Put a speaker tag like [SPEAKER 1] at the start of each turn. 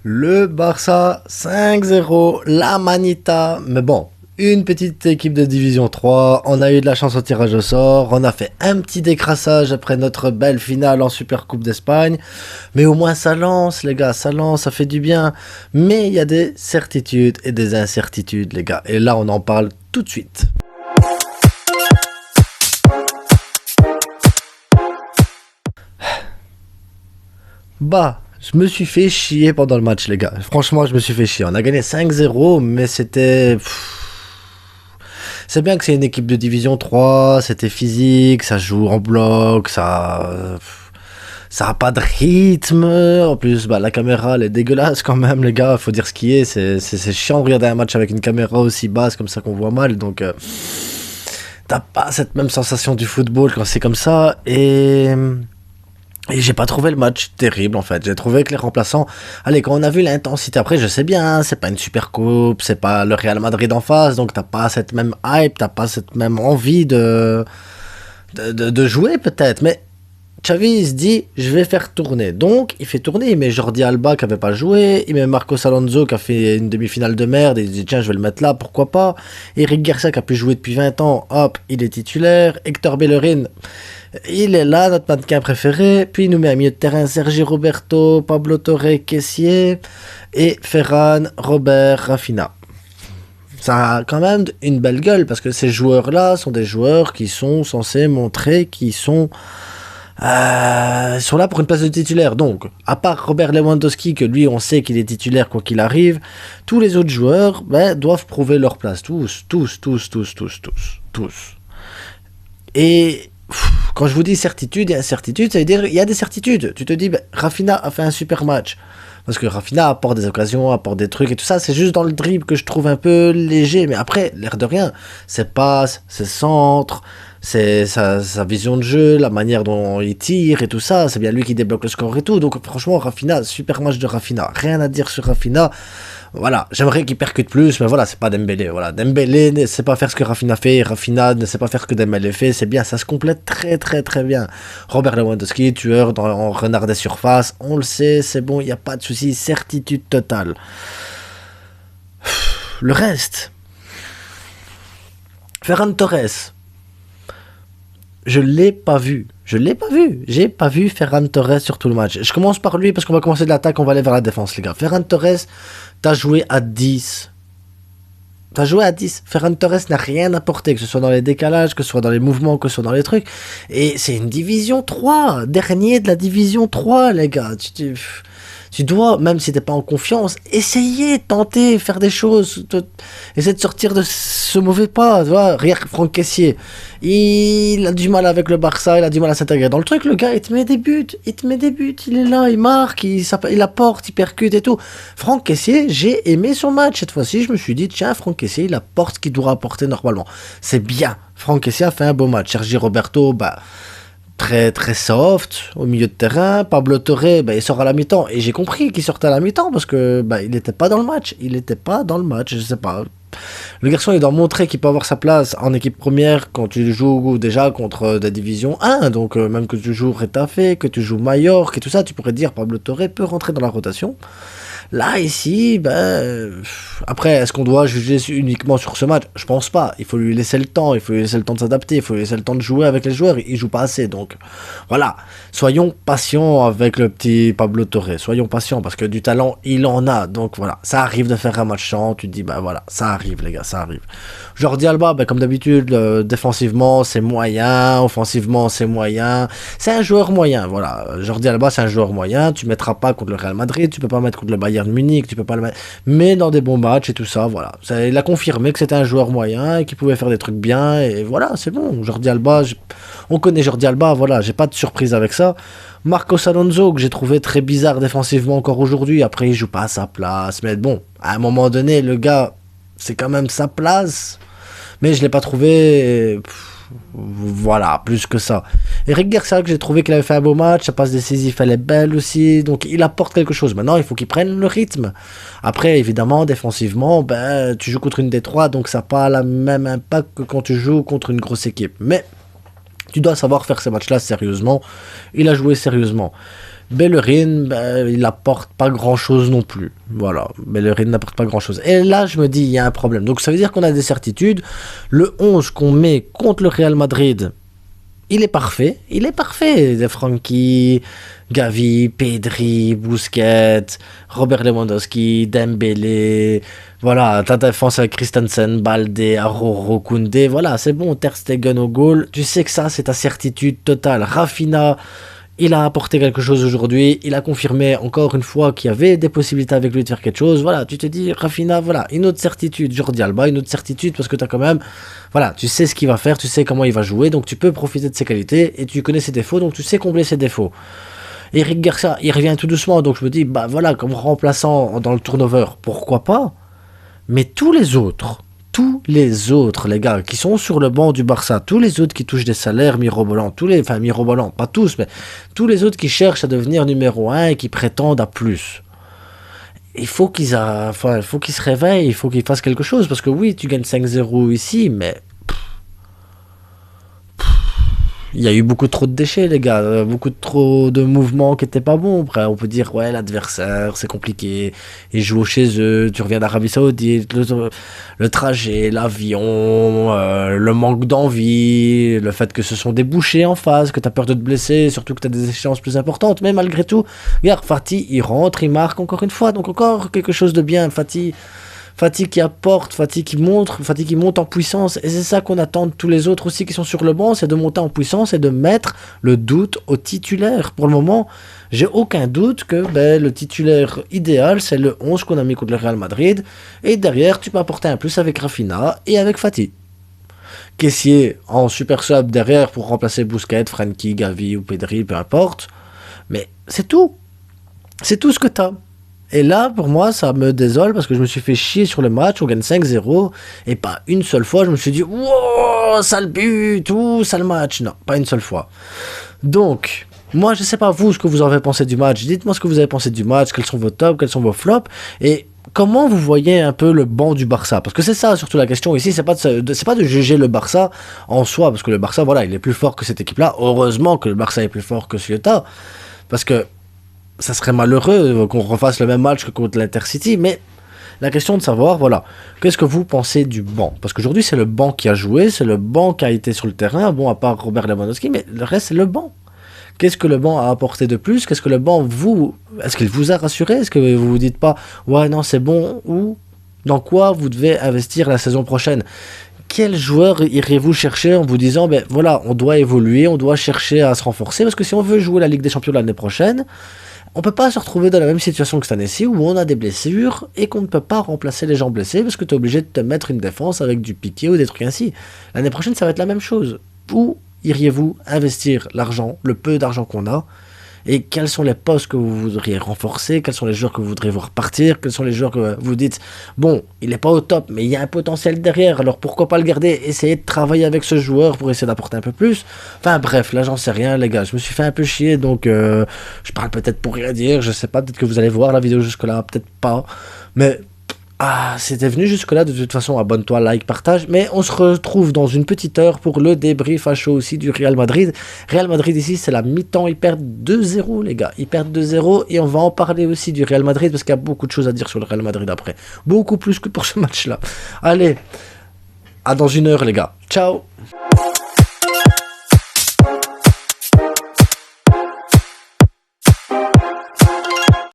[SPEAKER 1] Le Barça 5-0, la Manita. Mais bon, une petite équipe de Division 3. On a eu de la chance au tirage au sort. On a fait un petit décrassage après notre belle finale en Super Coupe d'Espagne. Mais au moins ça lance, les gars. Ça lance, ça fait du bien. Mais il y a des certitudes et des incertitudes, les gars. Et là, on en parle tout de suite. Bah, je me suis fait chier pendant le match, les gars. Franchement, je me suis fait chier. On a gagné 5-0, mais c'était... C'est bien que c'est une équipe de Division 3, c'était physique, ça joue en bloc, ça a pas de rythme. En plus, bah, la caméra, elle est dégueulasse quand même, les gars. Faut dire ce qui est. C'est chiant de regarder un match avec une caméra aussi basse comme ça qu'on voit mal. Donc, t'as pas cette même sensation du football quand c'est comme ça. Et j'ai pas trouvé le match terrible en fait. J'ai trouvé que les remplaçants, allez, quand on a vu l'intensité, après je sais bien, c'est pas une super coupe, c'est pas le Real Madrid en face, donc t'as pas cette même hype, t'as pas cette même envie de jouer peut-être, mais Xavi il se dit je vais faire tourner, donc il fait tourner, il met Jordi Alba qui avait pas joué, il met Marcos Alonso qui a fait une demi-finale de merde, et il dit tiens je vais le mettre là, pourquoi pas. Eric Garcia qui a pu jouer depuis 20 ans, hop, il est titulaire. Hector Bellerin, il est là, notre mannequin préféré. Puis il nous met à milieu de terrain Sergi Roberto, Pablo Torre, Kessié et Ferran, Robert, Rafinha. Ça a quand même une belle gueule parce que ces joueurs-là sont des joueurs qui sont censés montrer qu'ils sont là pour une place de titulaire. Donc, à part Robert Lewandowski, que lui on sait qu'il est titulaire quoi qu'il arrive, tous les autres joueurs doivent prouver leur place. Tous. Et quand je vous dis certitude et incertitude, ça veut dire il y a des certitudes. Tu te dis, Rafinha a fait un super match. Parce que Rafinha apporte des occasions, apporte des trucs et tout ça. C'est juste dans le dribble que je trouve un peu léger. Mais après, l'air de rien, ses passes, ses centres, c'est sa vision de jeu, la manière dont il tire et tout ça. C'est bien lui qui débloque le score et tout. Donc franchement, Rafinha, super match de Rafinha. Rien à dire sur Rafinha. Voilà, j'aimerais qu'il percute plus, mais voilà, c'est pas Dembélé. Voilà, Dembélé ne sait pas faire ce que Rafinha fait, Rafinha ne sait pas faire ce que Dembélé fait, c'est bien, ça se complète très très très bien. Robert Lewandowski, tueur en renard des surfaces, on le sait, c'est bon, il n'y a pas de souci, certitude totale. Le reste, Ferran Torres, je l'ai pas vu. J'ai pas vu Ferran Torres sur tout le match. Je commence par lui parce qu'on va commencer de l'attaque, on va aller vers la défense, les gars. Ferran Torres, t'as joué à 10. Ferran Torres n'a rien apporté, que ce soit dans les décalages, que ce soit dans les mouvements, que ce soit dans les trucs. Et c'est une division 3. Dernier de la division 3, les gars. Tu dois, même si t'es pas en confiance, essayer, tenter, faire des choses, essayer de sortir de ce mauvais pas, tu vois. Regarde Franck Kessié, il a du mal avec le Barça, il a du mal à s'intégrer dans le truc, le gars, il te met des buts, il est là, il marque, il apporte, il percute et tout. Franck Kessié, j'ai aimé son match cette fois-ci, je me suis dit, tiens, Franck Kessié, il apporte ce qu'il doit apporter normalement. C'est bien, Franck Kessié a fait un beau match. Sergi Roberto, très très soft au milieu de terrain. Pablo Torre, il sort à la mi-temps et j'ai compris qu'il sortait à la mi-temps parce que il n'était pas dans le match. Je sais pas. Le garçon il doit montrer qu'il peut avoir sa place en équipe première quand tu joues déjà contre des divisions 1. Donc même que tu joues Retafe, que tu joues Mallorca et tout ça, tu pourrais dire Pablo Torre peut rentrer dans la rotation. Là, ici, après, est-ce qu'on doit juger uniquement sur ce match? Je pense pas. Il faut lui laisser le temps. Il faut lui laisser le temps de s'adapter. Il faut lui laisser le temps de jouer avec les joueurs. Il joue pas assez. Donc, voilà. Soyons patients avec le petit Pablo Torre. Soyons patients parce que du talent, il en a. Donc, voilà. Ça arrive de faire un match champ. Tu te dis, voilà, ça arrive, les gars, ça arrive. Jordi Alba, comme d'habitude, défensivement, c'est moyen. Offensivement, c'est moyen. C'est un joueur moyen. Voilà. Jordi Alba, c'est un joueur moyen. Tu mettras pas contre le Real Madrid. Tu peux pas mettre contre le Bayern Munich, tu peux pas le mettre, mais dans des bons matchs et tout ça, voilà. Il a confirmé que c'était un joueur moyen et qu'il pouvait faire des trucs bien, et voilà, c'est bon. Jordi Alba, on connaît Jordi Alba, voilà, j'ai pas de surprise avec ça. Marcos Alonso, que j'ai trouvé très bizarre défensivement encore aujourd'hui, après il joue pas à sa place, mais bon, à un moment donné, le gars, c'est quand même sa place, mais je l'ai pas trouvé... Voilà, plus que ça. Eric Garcia, que j'ai trouvé qu'il avait fait un beau match, sa passe décisive, elle est belle aussi, donc il apporte quelque chose. Maintenant, il faut qu'il prenne le rythme. Après, évidemment, défensivement, tu joues contre une des trois, donc ça n'a pas le même impact que quand tu joues contre une grosse équipe. Mais tu dois savoir faire ces matchs-là sérieusement. Il a joué sérieusement. Bellerin, ben, il apporte pas grand-chose non plus. Voilà, Bellerin n'apporte pas grand-chose. Et là, je me dis, il y a un problème. Donc ça veut dire qu'on a des certitudes. Le 11 qu'on met contre le Real Madrid, il est parfait. Il est parfait. Des Frankie, Gavi, Pedri, Busquets, Robert Lewandowski, Dembélé. Voilà, ta défense avec Christensen, Balde, Aroro, Koundé. Voilà, c'est bon. Ter Stegen au goal. Tu sais que ça, c'est ta certitude totale. Rafinha, il a apporté quelque chose aujourd'hui. Il a confirmé encore une fois qu'il y avait des possibilités avec lui de faire quelque chose. Voilà, tu te dis, Rafinha, voilà, une autre certitude. Jordi Alba, une autre certitude parce que tu as quand même, voilà, tu sais ce qu'il va faire, tu sais comment il va jouer, donc tu peux profiter de ses qualités et tu connais ses défauts, donc tu sais combler ses défauts. Eric Garcia, il revient tout doucement, donc je me dis, bah voilà, comme remplaçant dans le turnover, pourquoi pas? Mais tous les autres, les gars, qui sont sur le banc du Barça, tous les autres qui touchent des salaires mirobolants, enfin mirobolants, pas tous, mais tous les autres qui cherchent à devenir numéro un et qui prétendent à plus. Il faut qu'ils se réveillent, il faut qu'ils fassent quelque chose, parce que oui, tu gagnes 5-0 ici, mais il y a eu beaucoup trop de déchets, les gars. Beaucoup trop de mouvements qui étaient pas bons. Après, on peut dire, ouais, l'adversaire, c'est compliqué. Ils jouent chez eux, tu reviens d'Arabie Saoudite, le trajet, l'avion, le manque d'envie, le fait que ce sont des bouchers en face, que tu as peur de te blesser, surtout que tu as des échéances plus importantes. Mais malgré tout, regarde, Fati, il rentre, il marque encore une fois. Donc encore quelque chose de bien. Fati qui apporte, Fati qui monte en puissance. Et c'est ça qu'on attend de tous les autres aussi qui sont sur le banc, c'est de monter en puissance et de mettre le doute au titulaire. Pour le moment, j'ai aucun doute que le titulaire idéal, c'est le 11 qu'on a mis contre le Real Madrid. Et derrière, tu peux apporter un plus avec Rafinha et avec Fati. Caissier en super sub derrière pour remplacer Busquets, Frankie, Gavi ou Pedri, peu importe. Mais c'est tout. C'est tout ce que t'as. Et là, pour moi, ça me désole parce que je me suis fait chier sur le match. On gagne 5-0 et pas une seule fois, je me suis dit, wow, sale but, ou sale match. Non, pas une seule fois. Donc, moi, je sais pas vous ce que vous en avez pensé du match. Dites-moi ce que vous avez pensé du match, quels sont vos tops, quels sont vos flops. Et comment vous voyez un peu le banc du Barça? Parce que c'est ça surtout la question ici, c'est pas de juger le Barça en soi, parce que le Barça, voilà, il est plus fort que cette équipe-là. Heureusement que le Barça est plus fort que Ceuta, parce que ça serait malheureux qu'on refasse le même match que contre l'Intercity, mais la question de savoir, voilà, qu'est-ce que vous pensez du banc? Parce qu'aujourd'hui, c'est le banc qui a joué, c'est le banc qui a été sur le terrain, bon, à part Robert Lewandowski, mais le reste, c'est le banc. Qu'est-ce que le banc a apporté de plus? Qu'est-ce que le banc, est-ce qu'il vous a rassuré? Est-ce que vous vous dites pas, ouais, non, c'est bon, ou dans quoi vous devez investir la saison prochaine? Quel joueur iriez-vous chercher en vous disant, ben voilà, on doit évoluer, on doit chercher à se renforcer, parce que si on veut jouer la Ligue des Champions l'année prochaine, on peut pas se retrouver dans la même situation que cette année-ci où on a des blessures et qu'on ne peut pas remplacer les gens blessés parce que tu es obligé de te mettre une défense avec du Piqué ou des trucs ainsi. L'année prochaine, ça va être la même chose. Où iriez-vous investir l'argent, le peu d'argent qu'on a, et quels sont les postes que vous voudriez renforcer, quels sont les joueurs que vous voudriez voir partir, quels sont les joueurs que vous dites, bon, il n'est pas au top, mais il y a un potentiel derrière, alors pourquoi pas le garder, essayer de travailler avec ce joueur pour essayer d'apporter un peu plus. Enfin bref, là j'en sais rien les gars, je me suis fait un peu chier, donc je parle peut-être pour rien dire, je sais pas, peut-être que vous allez voir la vidéo jusque là, peut-être pas, mais c'était venu jusque-là, de toute façon, abonne-toi, like, partage, mais on se retrouve dans une petite heure pour le débrief à chaud aussi du Real Madrid. Real Madrid ici, c'est la mi-temps, ils perdent 2-0 les gars, ils perdent 2-0 et on va en parler aussi du Real Madrid parce qu'il y a beaucoup de choses à dire sur le Real Madrid après, beaucoup plus que pour ce match-là. Allez, à dans une heure les gars, ciao.